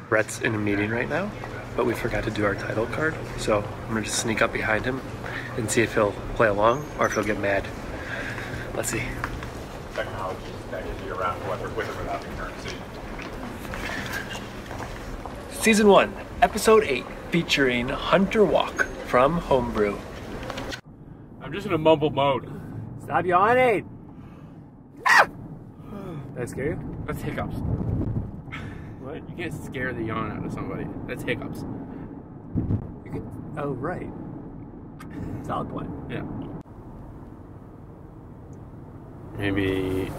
Rhett's in a meeting right now, but we forgot to do our title card, so I'm gonna just sneak up behind him and see if he'll play along or if he'll get mad. Let's see. Technology that is year round, with or without the currency. Season 1, Episode 8, featuring Hunter Walk from Homebrew. I'm just in a mumble mode. Stop yawning! Ah! Did I scare you? That's hiccups. What? You can't scare the yawn out of somebody. That's hiccups. You could. Oh, right. Solid point. Yeah. Maybe.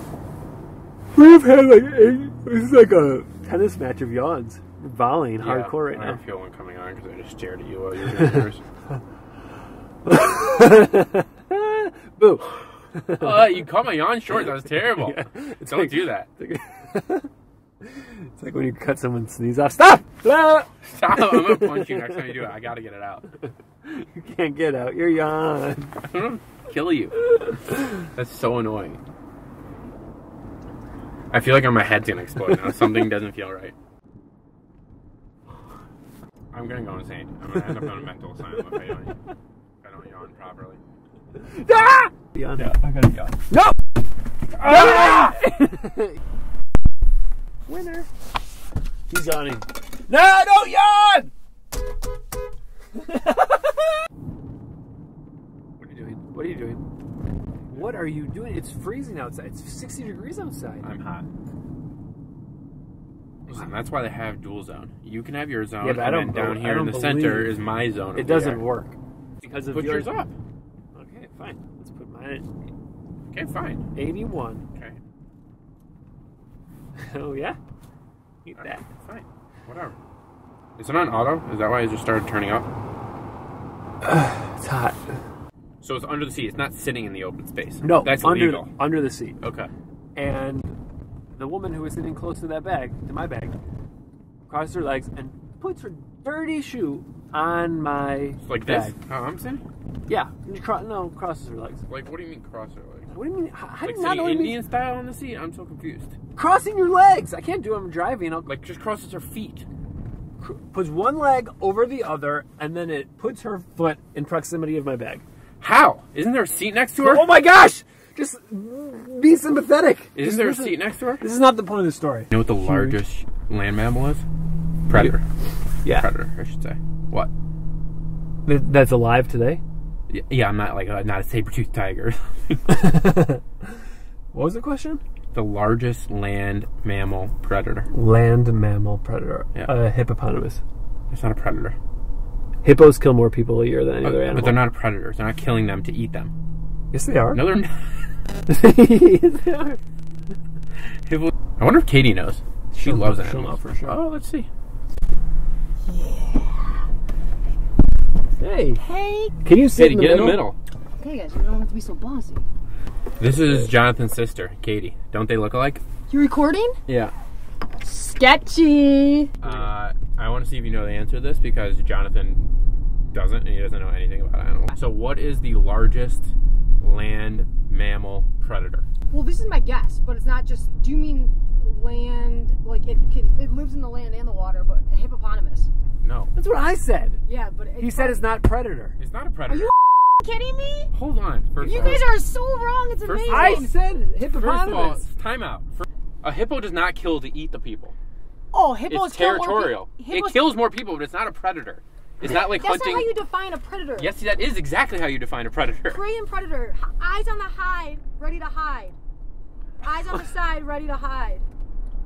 We've had like this is like a tennis match of yawns. We're volleying hardcore right now. I feel one coming on because I just stared at you while you were doing yours. Boo. You cut my yawn short. That was terrible. Yeah, Don't do that. It's like when you cut someone's sneeze off. Stop! Stop! I'm gonna punch you next time you do it. I gotta get it out. You can't get out. You're yawn. I'm gonna kill you. That's so annoying. I feel like my head's gonna explode now. Something doesn't feel right. I'm gonna go insane. I'm gonna end up on a mental asylum if I don't yawn properly. Ah! Yawn. Yeah, I gotta yawn. No! Ah! Winner. He's yawning. No, don't yawn! What are you doing? What are you doing? What are you doing? It's freezing outside. It's 60 degrees outside. I'm hot. Listen, that's why they have dual zone. You can have your zone, yeah, but and then down here in the center is my zone. It doesn't work. Because of put yours up. Okay, fine. Let's put mine at Okay, fine. 81. Okay. Oh, yeah? Eat All that. right, fine. Whatever. Is it on auto? Is that why it just started turning up? It's hot. So it's under the seat. It's not sitting in the open space. No, that's illegal. Under the seat. Okay. And the woman who was sitting close to that bag, to my bag, crosses her legs and puts her dirty shoe on my Like bag. this? How I'm sitting? Yeah. Crosses her legs. Like, what do you mean cross your legs? What do you mean? How do Like you not know what sitting it Indian means? style on the seat? I'm so confused. Crossing your legs. I can't do it. I'm driving. Like, just crosses her feet. Puts one leg over the other, and then it puts her foot in proximity of my bag. How? Isn't there a seat next to her? Oh my gosh! Just be sympathetic. Isn't there a seat next to her? This is not the point of the story. You know what the largest land mammal is? Predator. Yeah. Predator, I should say. What? That's alive today? Yeah, I'm not like not a saber-toothed tiger. What was the question? The largest land mammal predator. Land mammal predator. Yeah. Hippopotamus. It's not a predator. Hippos kill more people a year than any other animal. But they're not predators. They're not killing them to eat them. Yes, they are. No, they're not. Yes, they are. I wonder if Katie knows. She loves animals. She'll know for sure. Oh, let's see. Hey. Hey. Can you sit Katie, get in the middle. Okay, guys, you don't have to be so bossy. This is Jonathan's sister, Katie. Don't they look alike? You recording? Yeah. Sketchy. I want to see if you know the answer to this because Jonathan doesn't, and he doesn't know anything about animals. So what is the largest land mammal predator? Well, this is my guess, but it's not just. Do you mean land? Like it lives in the land and the water, but a hippopotamus. No. That's what I said. Yeah, but He said it's not predator. It's not a predator. Are you kidding me? Hold on. First You of all, guys are so wrong. It's First of amazing. I said hippopotamus. First of all, time out. A hippo does not kill to eat the people. Oh, hippos It's kill more territorial. Hippos, It kills more people, but it's not a predator. It's not like That's hunting. not how you define a predator. Yes, that is exactly how you define a predator. Prey and predator. Eyes on the hide, ready to hide. Eyes on the side, ready to hide.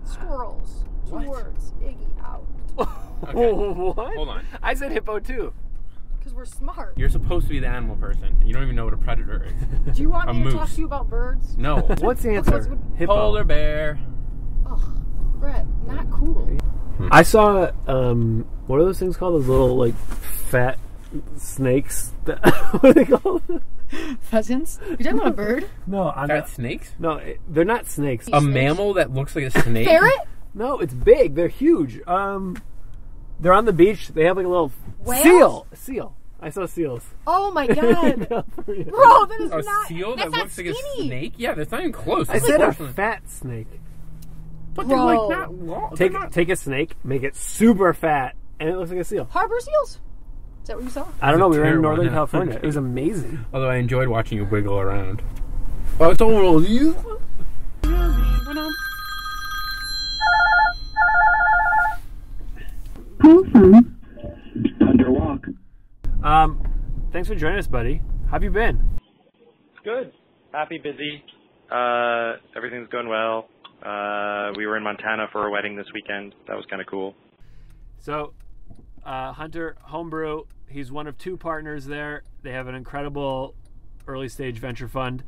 Squirrels. Two What? words. Iggy out. Okay. What? Hold on. I said hippo too. Because we're smart. You're supposed to be the animal person. You don't even know what a predator is. Do you want A me to talk moose. to you about birds? No. What's the answer? what's- Hippo. Polar bear. Ugh, Brett, not cool. I saw what are those things called? Those little like fat snakes. What are they called? Pheasants? You talking about a bird? No, I'm Fat not. snakes? No, they're not snakes. A mammal that looks like a snake? Ferret? No, it's big. They're huge. They're on the beach. They have like a little Whales? seal. I saw seals. Oh my god. Bro, Bro, that is A not. seal that's that not looks like a skinny. snake? Yeah, that's not even close. I That's said a worse than- fat snake. But Bro. they're like not long. Take a snake, make it super fat, and it looks like a seal. Harbor seals? Is that what you saw? I don't know. We were in terrible, Northern yeah. California. It was amazing. Although I enjoyed watching you wiggle around. Oh, it's all you. Underwalk. Thanks for joining us, buddy. How have you been? Good. Happy, busy. Everything's going well. We were in Montana for a wedding this weekend. That was kind of cool. So, Hunter, Homebrew, he's one of two partners there. They have an incredible early stage venture fund.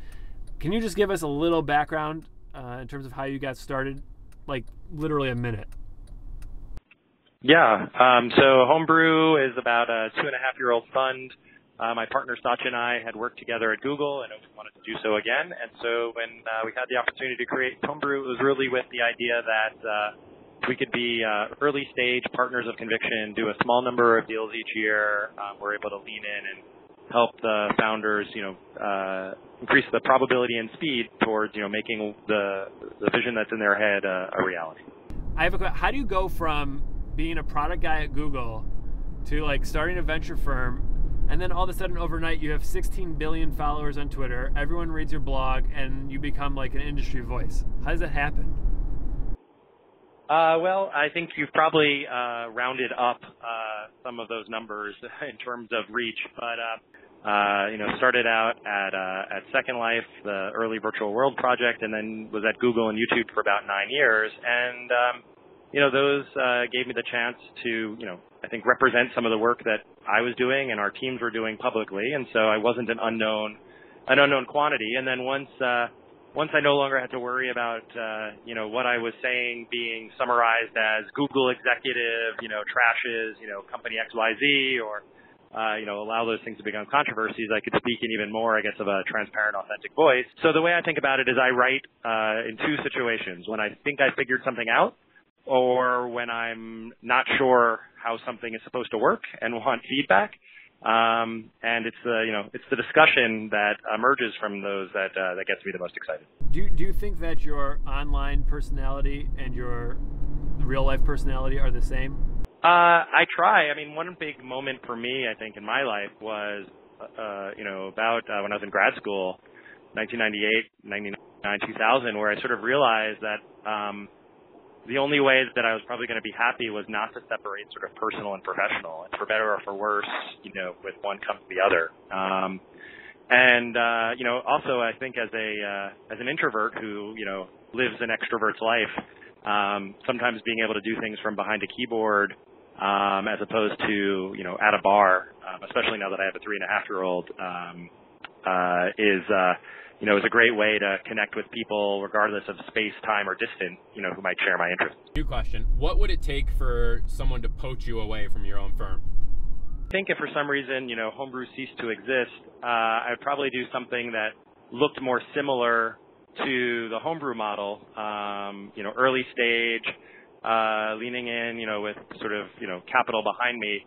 Can you just give us a little background in terms of how you got started? Like literally a minute. Yeah. So Homebrew is about a 2.5-year-old fund. My partner Satya and I had worked together at Google and wanted to do so again. And so when we had the opportunity to create Homebrew, it was really with the idea that we could be early stage partners of conviction, do a small number of deals each year. We're able to lean in and help the founders, increase the probability and speed towards, making the vision that's in their head a reality. I have a question. How do you go from being a product guy at Google to like starting a venture firm, and then all of a sudden overnight you have 16 billion followers on Twitter, everyone reads your blog, and you become like an industry voice? How does that happen? Well, I think you've probably rounded up some of those numbers in terms of reach, but started out at Second Life, the early virtual world project, and then was at Google and YouTube for about 9 years, and those gave me the chance to I think represent some of the work that I was doing and our teams were doing publicly, and so I wasn't an unknown quantity. And then once I no longer had to worry about, what I was saying being summarized as Google executive, trashes, company XYZ, or, allow those things to become controversies, I could speak in even more, I guess, of a transparent, authentic voice. So the way I think about it is I write in two situations: when I think I figured something out, or when I'm not sure how something is supposed to work and want feedback. And it's the discussion that emerges from those that gets me the most excited. Do you think that your online personality and your real life personality are the same? I try. I mean, one big moment for me, I think, in my life was, about when I was in grad school, 1998, 99, 2000, where I sort of realized that the only way that I was probably going to be happy was not to separate sort of personal and professional, and for better or for worse, with one comes the other. Also I think as an introvert who, lives an extrovert's life, sometimes being able to do things from behind a keyboard, as opposed to, at a bar, especially now that I have a 3.5-year-old, is a great way to connect with people regardless of space, time, or distance, who might share my interests. New question. What would it take for someone to poach you away from your own firm? I think if for some reason, Homebrew ceased to exist, I'd probably do something that looked more similar to the Homebrew model, early stage, leaning in, with sort of, capital behind me,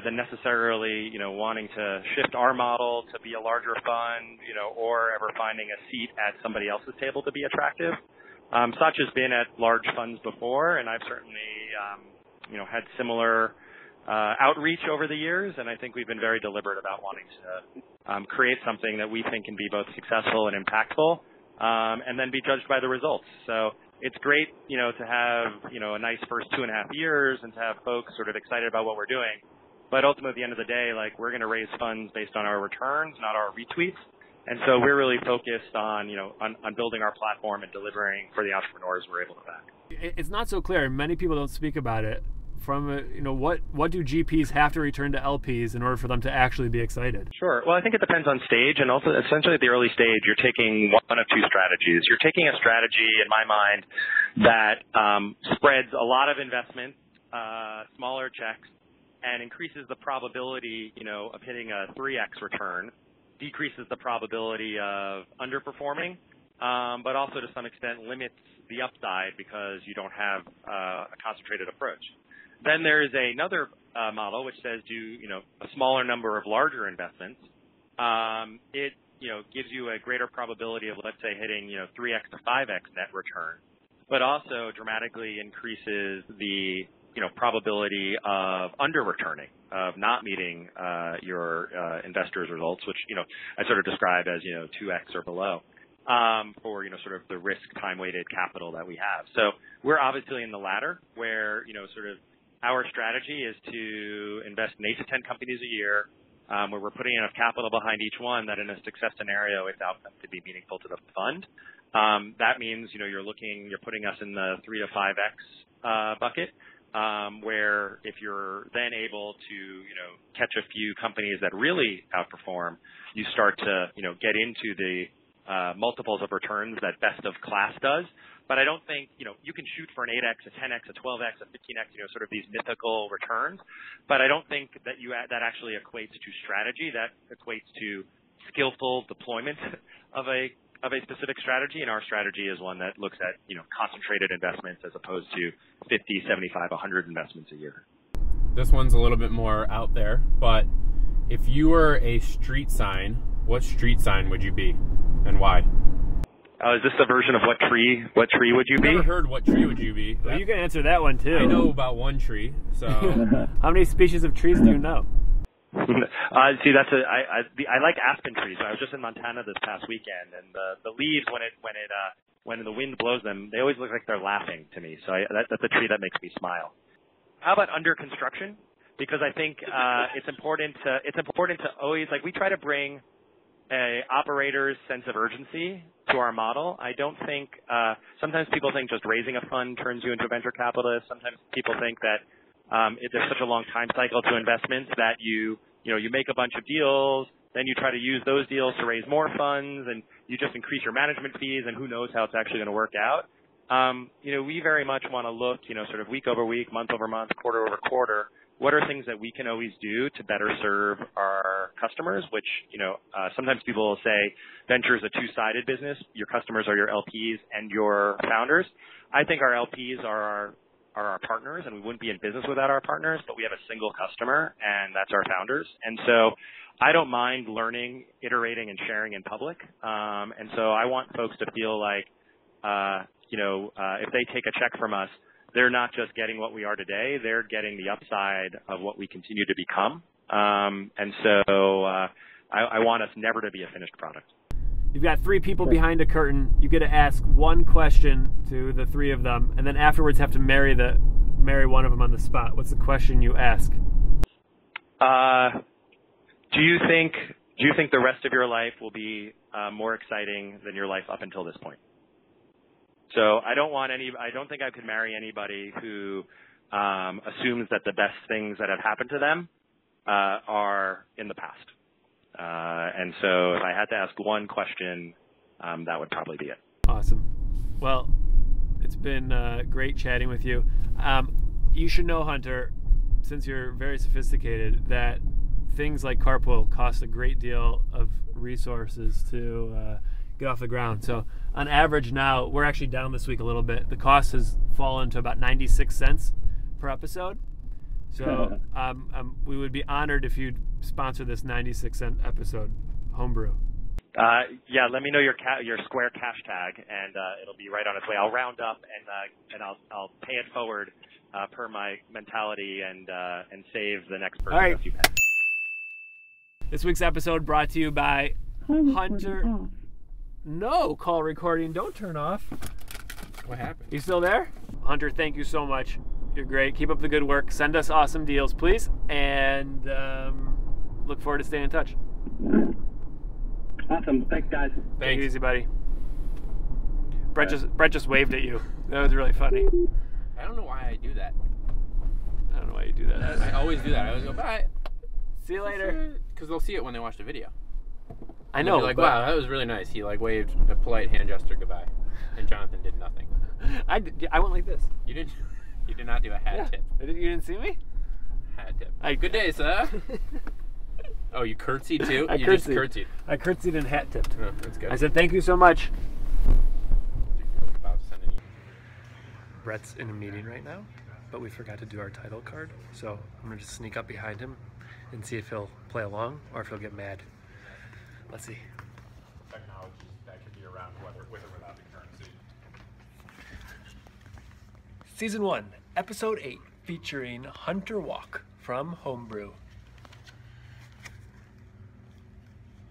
than necessarily, wanting to shift our model to be a larger fund, or ever finding a seat at somebody else's table to be attractive. Satya's been at large funds before, and I've certainly, had similar outreach over the years, and I think we've been very deliberate about wanting to create something that we think can be both successful and impactful, and then be judged by the results. So it's great, to have, a nice first 2.5 years and to have folks sort of excited about what we're doing. But ultimately, at the end of the day, we're going to raise funds based on our returns, not our retweets. And so we're really focused on, on building our platform and delivering for the entrepreneurs we're able to back. It's not so clear. Many people don't speak about it. From what do GPs have to return to LPs in order for them to actually be excited? Sure. Well, I think it depends on stage, and also essentially at the early stage, you're taking one of two strategies. You're taking a strategy, in my mind, that spreads a lot of investment, smaller checks, and increases the probability, of hitting a 3x return, decreases the probability of underperforming, but also to some extent limits the upside because you don't have a concentrated approach. Then there is another model which says do a smaller number of larger investments. It gives you a greater probability of, let's say, hitting 3x to 5x net return, but also dramatically increases the probability of under-returning, of not meeting your investors' results, which I sort of describe as 2x or below for sort of the risk time-weighted capital that we have. So we're obviously in the latter, where sort of our strategy is to invest in 8 to 10 companies a year, where we're putting enough capital behind each one that in a success scenario, its outcome could be meaningful to the fund. That means you're putting us in the 3 to 5x bucket. Where if you're then able to, catch a few companies that really outperform, you start to, get into the multiples of returns that best of class does. But I don't think, you can shoot for an 8x, a 10x, a 12x, a 15x, sort of these mythical returns. But I don't think that that actually equates to strategy. That equates to skillful deployment of a specific strategy, and our strategy is one that looks at, concentrated investments as opposed to 50, 75, 100 investments a year. This one's a little bit more out there, but if you were a street sign, what street sign would you be, and why? Is this the version of what tree would you be? I've never heard what tree would you be. Well, you can answer that one too. I know about one tree, so. How many species of trees do you know? See, I like aspen trees. I was just in Montana this past weekend, and the leaves when the wind blows them, they always look like they're laughing to me. So that's a tree that makes me smile. How about under construction? Because I think it's important to always, like, we try to bring a operator's sense of urgency to our model. I don't think sometimes people think just raising a fund turns you into a venture capitalist. Sometimes people think that there's such a long time cycle to investments that you make a bunch of deals, then you try to use those deals to raise more funds, and you just increase your management fees, and who knows how it's actually going to work out. We very much want to look, sort of week over week, month over month, quarter over quarter. What are things that we can always do to better serve our customers, which, sometimes people will say venture is a two-sided business. Your customers are your LPs and your founders. I think our LPs are our partners, and we wouldn't be in business without our partners, but we have a single customer, and that's our founders. And so I don't mind learning, iterating, and sharing in public. And so I want folks to feel like, if they take a check from us, they're not just getting what we are today, they're getting the upside of what we continue to become. And so I want us never to be a finished product. You've got 3 people behind a curtain. You get to ask one question to the 3 of them, and then afterwards have to marry one of them on the spot. What's the question you ask? Do you think the rest of your life will be more exciting than your life up until this point? So I don't think I could marry anybody who assumes that the best things that have happened to them are in the past. And so if I had to ask one question, that would probably be it. Awesome. Well, it's been great chatting with you. You should know, Hunter, since you're very sophisticated, that things like Carpool cost a great deal of resources to get off the ground. So on average now, we're actually down this week a little bit. The cost has fallen to about 96 cents per episode. So we would be honored if you'd sponsor this 96-cent episode, Homebrew. Yeah, let me know your Square cash tag, and it'll be right on its way. I'll round up and I'll pay it forward per my mentality and save the next person a few pennies. This week's episode brought to you by Hunter. No, call recording. Don't turn off. What happened? You still there? Hunter, thank you so much. You're great. Keep up the good work. Send us awesome deals, please. And look forward to staying in touch. Awesome. Thanks, guys. Take it easy, buddy. Brett just waved at you. That was really funny. I don't know why I do that. I don't know why you do that. I always do that. I always go, bye. See you later. Because they'll see it when they watch the video. I know. Like, wow, that was really nice. He waved a polite hand gesture goodbye, and Jonathon did nothing. I went like this. You didn't. You did not do a hat tip. You didn't see me? Hat tip. Good day, sir. Oh, you curtsied too? I curtsied. I curtsied and hat tipped. Oh, that's good. I said thank you so much. Brett's in a meeting right now, but we forgot to do our title card, so I'm gonna just sneak up behind him and see if he'll play along or if he'll get mad. Let's see. Technology that could be around with or without the currency. Season 1, Episode 8, featuring Hunter Walk from Homebrew.